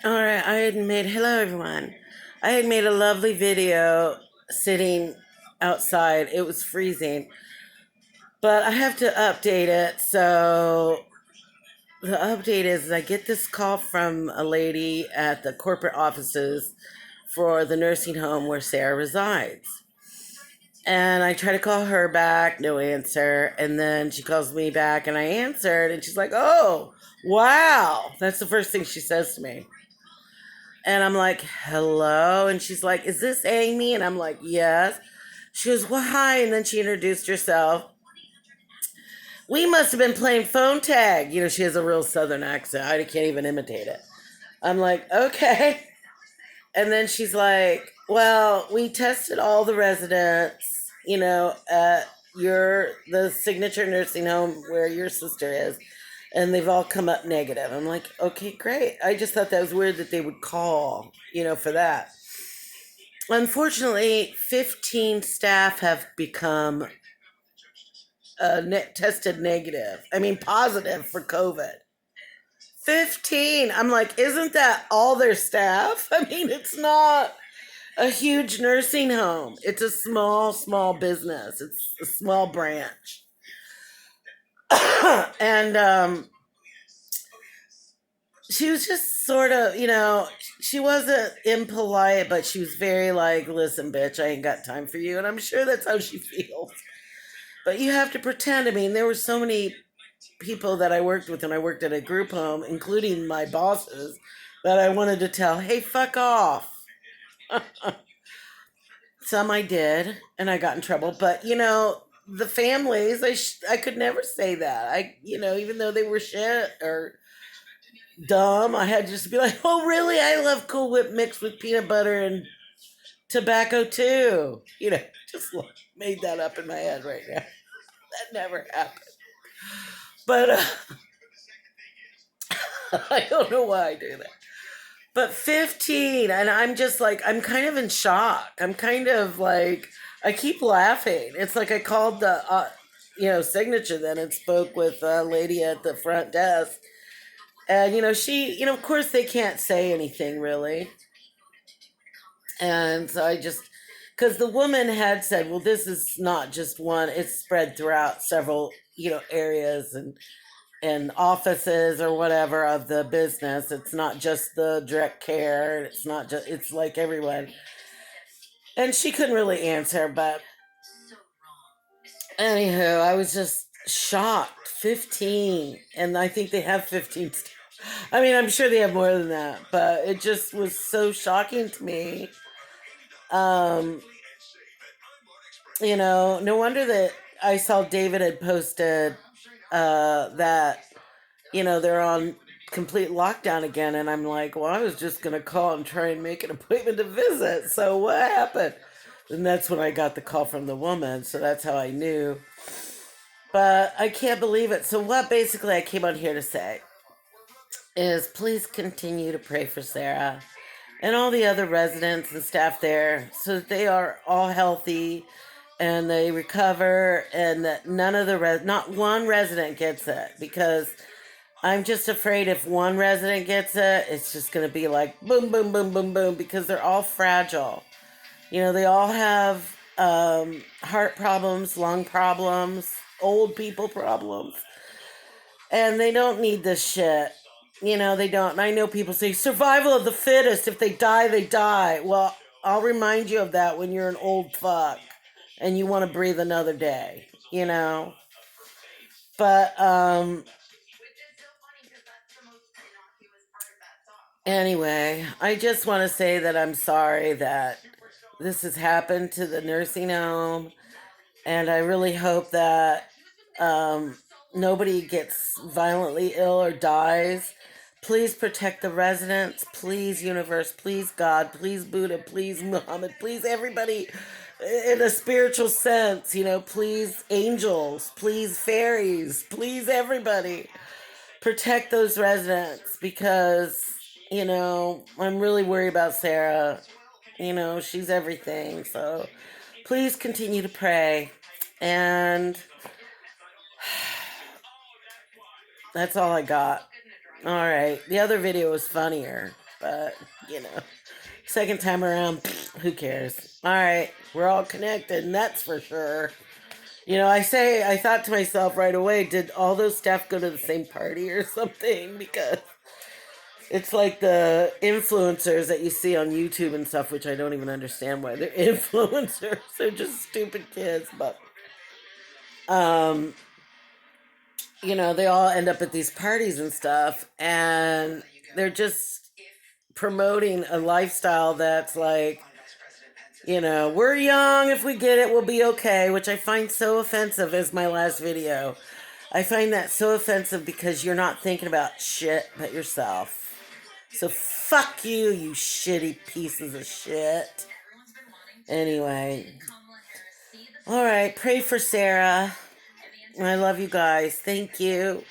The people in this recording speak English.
All right, hello everyone. I had made a lovely video sitting outside. It was freezing, but I have to update it. So the update is I get this call from a lady at the corporate offices for the nursing home where Sarah resides. And I try to call her back, no answer. And then she calls me back and I answered and she's like, "Oh, wow." That's the first thing she says to me. And I'm like, "Hello." And she's like, "Is this Amy?" And I'm like, "Yes." She goes, "Well, hi." And then she introduced herself. "We must have been playing phone tag." She has a real southern accent. I can't even imitate it. I'm like, "Okay." And then she's like, "Well, we tested all the residents, at the signature nursing home where your sister is, and they've all come up negative." I'm like, "Okay, great." I just thought that was weird that they would call, for that. Unfortunately, 15 staff have become tested negative. I mean, positive for COVID. 15. I'm like, isn't that all their staff? I mean, it's not a huge nursing home. It's a small business. It's a small branch. And she was just sort of, she wasn't impolite, but she was very like, "Listen, bitch, I ain't got time for you." And I'm sure that's how she feels. But you have to pretend. I mean, there were so many people that I worked with when I worked at a group home, including my bosses, that I wanted to tell, "Hey, fuck off." Some I did, and I got in trouble. But the families, I could never say that. Even though they were shit or dumb, I had to just be like, "Oh, really? I love Cool Whip mixed with peanut butter and tobacco too." Just made that up in my head right now. That never happened. But I don't know why I do that. But 15, and I'm just like, I'm kind of in shock. I'm kind of like, I keep laughing. It's like I called the, signature then and spoke with a lady at the front desk. And, she, of course they can't say anything really. And so I just, because the woman had said, "Well, this is not just one, it's spread throughout several, areas and offices or whatever of the business. It's not just the direct care. It's not just, it's like everyone." And she couldn't really answer, but anywho, I was just shocked. 15. And I think they have 15 still. I mean, I'm sure they have more than that, but it just was so shocking to me. Um, no wonder that I saw David had posted that they're on complete lockdown again. And I'm like, "Well, I was just going to call and try and make an appointment to visit. So what happened?" And that's when I got the call from the woman. So that's how I knew. But I can't believe it. So, what basically I came on here to say is please continue to pray for Sarah and all the other residents and staff there so that they are all healthy and they recover and that none of not one resident gets it, because I'm just afraid if one resident gets it, it's just going to be like boom, boom, boom, boom, boom, because they're all fragile. They all have heart problems, lung problems, old people problems, and they don't need this shit. They don't. And I know people say survival of the fittest. If they die, they die. Well, I'll remind you of that when you're an old fuck and you want to breathe another day. But anyway, I just want to say that I'm sorry that this has happened to the nursing home, and I really hope that um, nobody gets violently ill or dies. Please protect the residents. Please, universe. Please, God. Please, Buddha. Please, Muhammad. Please, everybody in a spiritual sense. Please, angels. Please, fairies. Please, everybody. Protect those residents because, I'm really worried about Sarah. She's everything. So please continue to pray. And that's all I got. All right. The other video was funnier. but you know, second time around, who cares? All right, we're all connected, and that's for sure. I thought to myself right away, did all those staff go to the same party or something? Because it's like the influencers that you see on YouTube and stuff, which I don't even understand why they're influencers. They're just stupid kids, but um, they all end up at these parties and stuff, and they're just promoting a lifestyle that's like, we're young. If we get it, we'll be okay, which I find so offensive as my last video. I find that so offensive because you're not thinking about shit but yourself. So fuck you, you shitty pieces of shit. Anyway. Alright, pray for Sarah. I love you guys. Thank you.